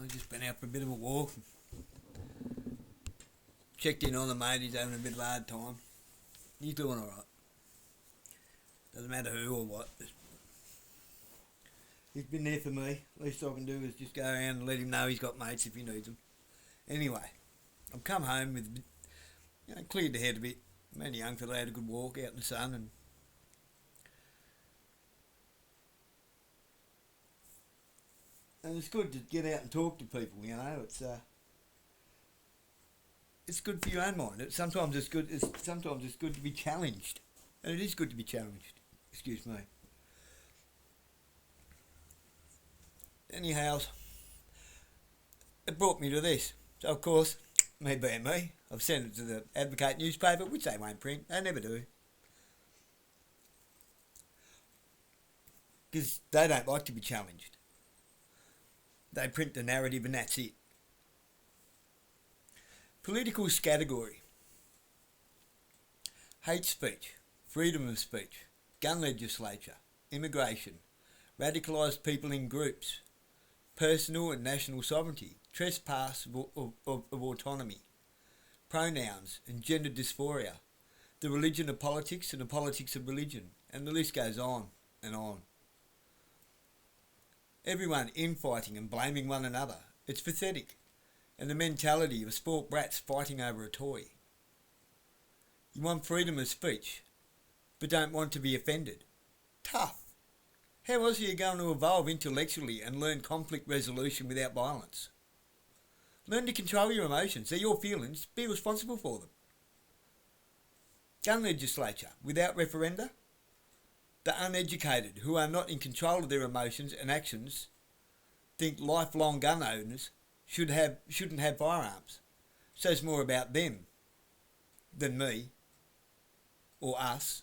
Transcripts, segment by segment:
I've just been out for a bit of a walk. Checked in on the mate, he's having a bit of a hard time. He's doing alright. Doesn't matter who or what. He's been there for me. Least I can do is just go around and let him know he's got mates if he needs them. Anyway, I've come home with, cleared the head a bit. Me and the young fella had a good walk out in the sun and it's good to get out and talk to people, it's good for your own mind. Sometimes it's good to be challenged. And it is good to be challenged. Excuse me. Anyhow, it brought me to this. So of course, me being me, I've sent it to the Advocate newspaper, which they won't print. They never do. Because they don't like to be challenged. They print the narrative and that's it. Political category. Hate speech, freedom of speech, gun legislature, immigration, radicalised people in groups, personal and national sovereignty, trespass of autonomy, pronouns and gender dysphoria, the religion of politics and the politics of religion, and the list goes on and on. Everyone infighting and blaming one another. It's pathetic. And the mentality of sport brats fighting over a toy. You want freedom of speech, but don't want to be offended. Tough. How else are you going to evolve intellectually and learn conflict resolution without violence? Learn to control your emotions. They're your feelings. Be responsible for them. Gun legislature without referenda. The uneducated who are not in control of their emotions and actions think lifelong gun owners shouldn't have firearms. Says more about them than me or us.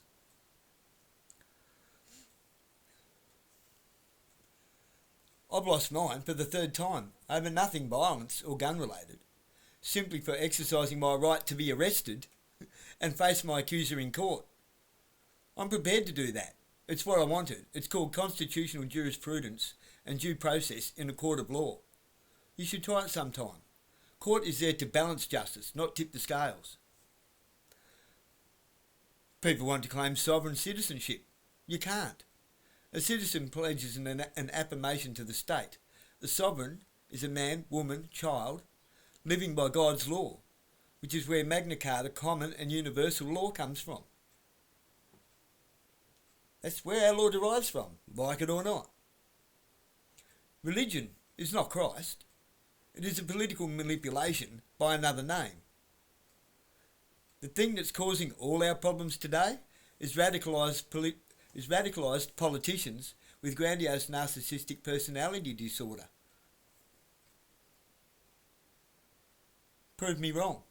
I've lost mine for the third time over nothing violence or gun related, simply for exercising my right to be arrested and face my accuser in court. I'm prepared to do that. It's what I wanted. It's called constitutional jurisprudence and due process in a court of law. You should try it sometime. Court is there to balance justice, not tip the scales. People want to claim sovereign citizenship. You can't. A citizen pledges an affirmation to the state. The sovereign is a man, woman, child, living by God's law, which is where Magna Carta, common and universal law comes from. That's where our law derives from, like it or not. Religion is not Christ. It is a political manipulation by another name. The thing that's causing all our problems today is radicalised politicians with grandiose narcissistic personality disorder. Prove me wrong.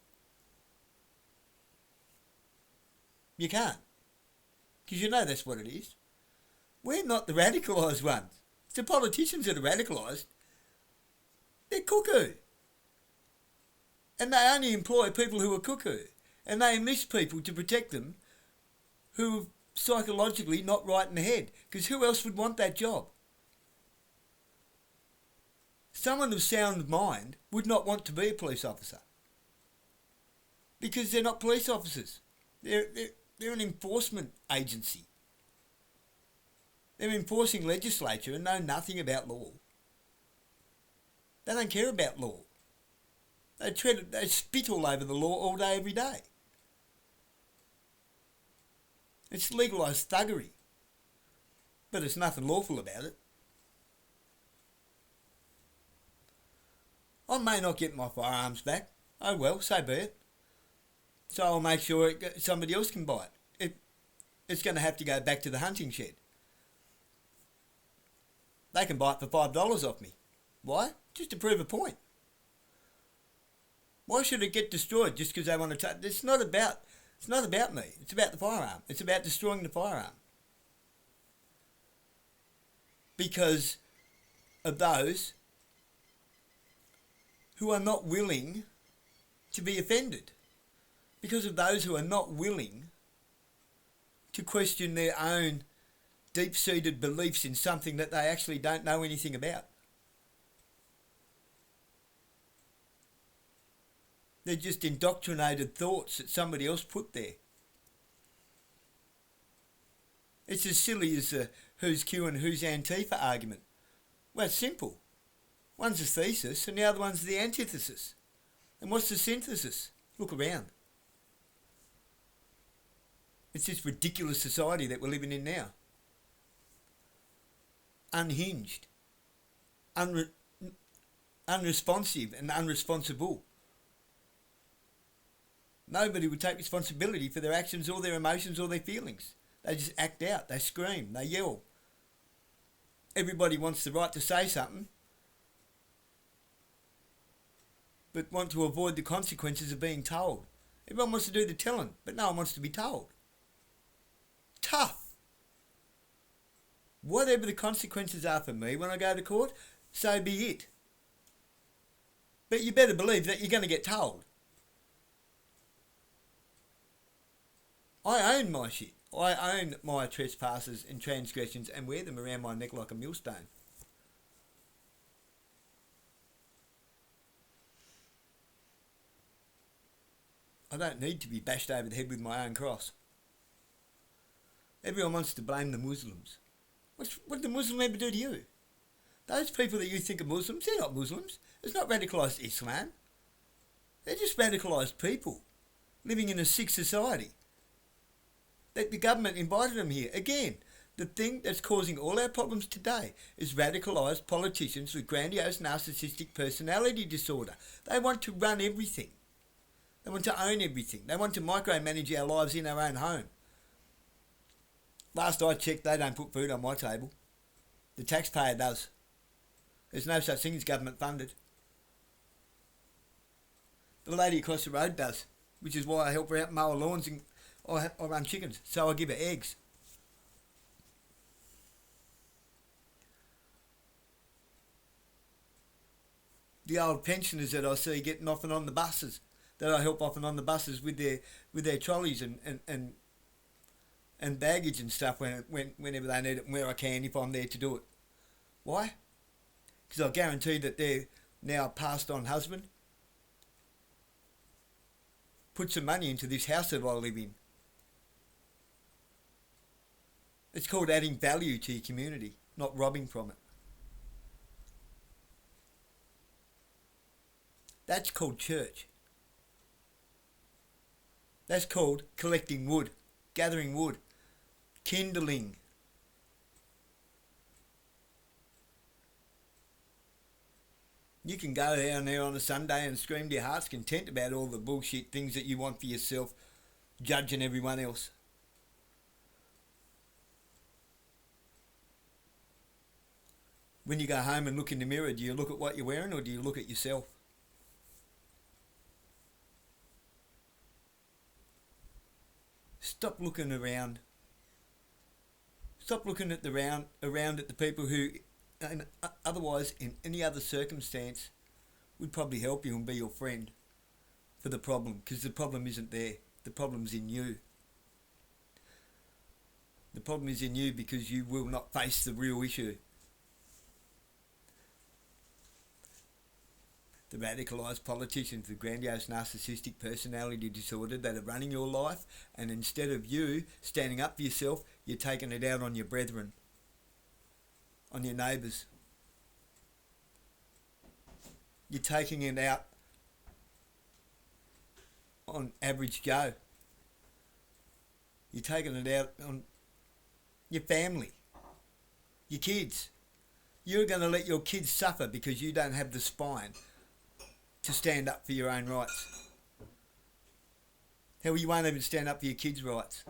You can't. Because you know that's what it is. We're not the radicalised ones. It's the politicians that are radicalised. They're cuckoo. And they only employ people who are cuckoo. And they enlist people to protect them who are psychologically not right in the head. Because who else would want that job? Someone of sound mind would not want to be a police officer. Because they're not police officers. They're an enforcement agency. They're enforcing legislature and know nothing about law. They don't care about law. They spit all over the law all day, every day. It's legalised thuggery. But there's nothing lawful about it. I may not get my firearms back. Oh well, so be it. So I'll make sure somebody else can buy it. It's going to have to go back to the hunting shed. They can buy it for $5 off me. Why? Just to prove a point. Why should it get destroyed just because they want to touch? It's not about me. It's about the firearm. It's about destroying the firearm. Because of those who are not willing to be offended. Because of those who are not willing to question their own deep-seated beliefs in something that they actually don't know anything about. They're just indoctrinated thoughts that somebody else put there. It's as silly as the who's Q and who's Antifa argument. Well, it's simple. One's a thesis and the other one's the antithesis. And what's the synthesis? Look around. It's this ridiculous society that we're living in now. Unhinged, unresponsive and unresponsible. Nobody would take responsibility for their actions or their emotions or their feelings. They just act out, they scream, they yell. Everybody wants the right to say something, but want to avoid the consequences of being told. Everyone wants to do the telling, but no one wants to be told. Tough. Whatever the consequences are for me when I go to court, so be it. But you better believe that you're going to get told. I own my shit. I own my trespasses and transgressions and wear them around my neck like a millstone. I don't need to be bashed over the head with my own cross. Everyone wants to blame the Muslims. What did the Muslim ever do to you? Those people that you think are Muslims, they're not Muslims. It's not radicalised Islam. They're just radicalised people living in a sick society. That the government invited them here. Again, the thing that's causing all our problems today is radicalised politicians with grandiose narcissistic personality disorder. They want to run everything. They want to own everything. They want to micromanage our lives in our own home. Last I checked, they don't put food on my table. The taxpayer does. There's no such thing as government funded. The lady across the road does, which is why I help her out mow her lawns and I run chickens, so I give her eggs. The old pensioners that I see getting off and on the buses, that I help off and on the buses with their trolleys and baggage and stuff whenever they need it and where I can if I'm there to do it. Why? Because I guarantee that their now passed on husband put some money into this house that I live in. It's called adding value to your community, not robbing from it. That's called church. That's called collecting wood, gathering wood, kindling. You can go down there on a Sunday and scream to your heart's content about all the bullshit things that you want for yourself, judging everyone else. When you go home and look in the mirror, do you look at what you're wearing or do you look at yourself? Stop looking around. Stop looking at around at the people who, otherwise, in any other circumstance, would probably help you and be your friend for the problem, because the problem isn't there. The problem's in you. The problem is in you because you will not face the real issue. The radicalised politicians with grandiose narcissistic personality disorder that are running your life, and instead of you standing up for yourself, you're taking it out on your brethren, on your neighbours. You're taking it out on average Joe. You're taking it out on your family, your kids. You're going to let your kids suffer because you don't have the spine to stand up for your own rights. Hell, you won't even stand up for your kids' rights.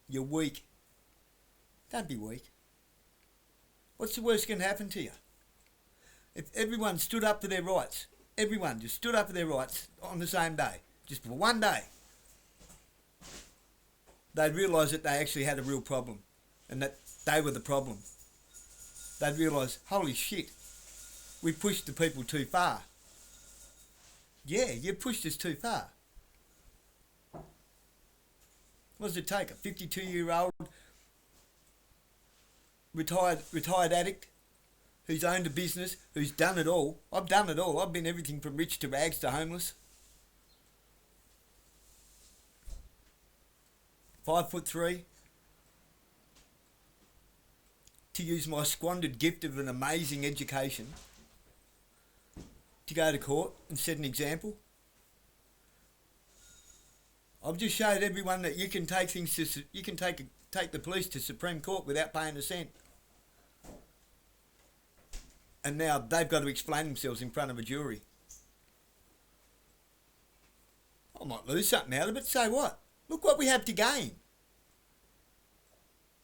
You're weak. Don't be weak. What's the worst going to happen to you? If everyone stood up for their rights, everyone just stood up for their rights on the same day, just for one day, they'd realise that they actually had a real problem and that they were the problem. They'd realise, holy shit, we pushed the people too far. Yeah, you pushed us too far. What does it take? A 52-year-old retired addict who's owned a business, who's done it all. I've done it all. I've been everything from rich to rags to homeless. 5'3", to use my squandered gift of an amazing education to go to court and set an example. I've just showed everyone that you can take things to, you can take the police to Supreme Court without paying a cent. And now they've got to explain themselves in front of a jury. I might lose something out of it, so what? Look what we have to gain.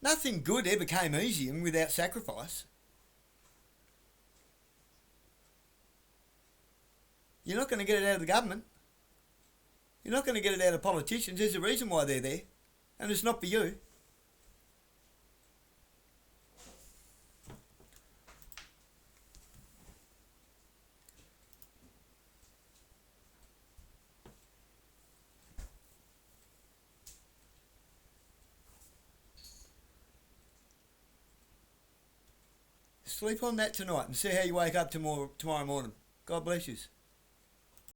Nothing good ever came easy and without sacrifice. You're not going to get it out of the government. You're not going to get it out of politicians. There's a reason why they're there. And it's not for you. Sleep on that tonight and see how you wake up tomorrow morning. God bless you.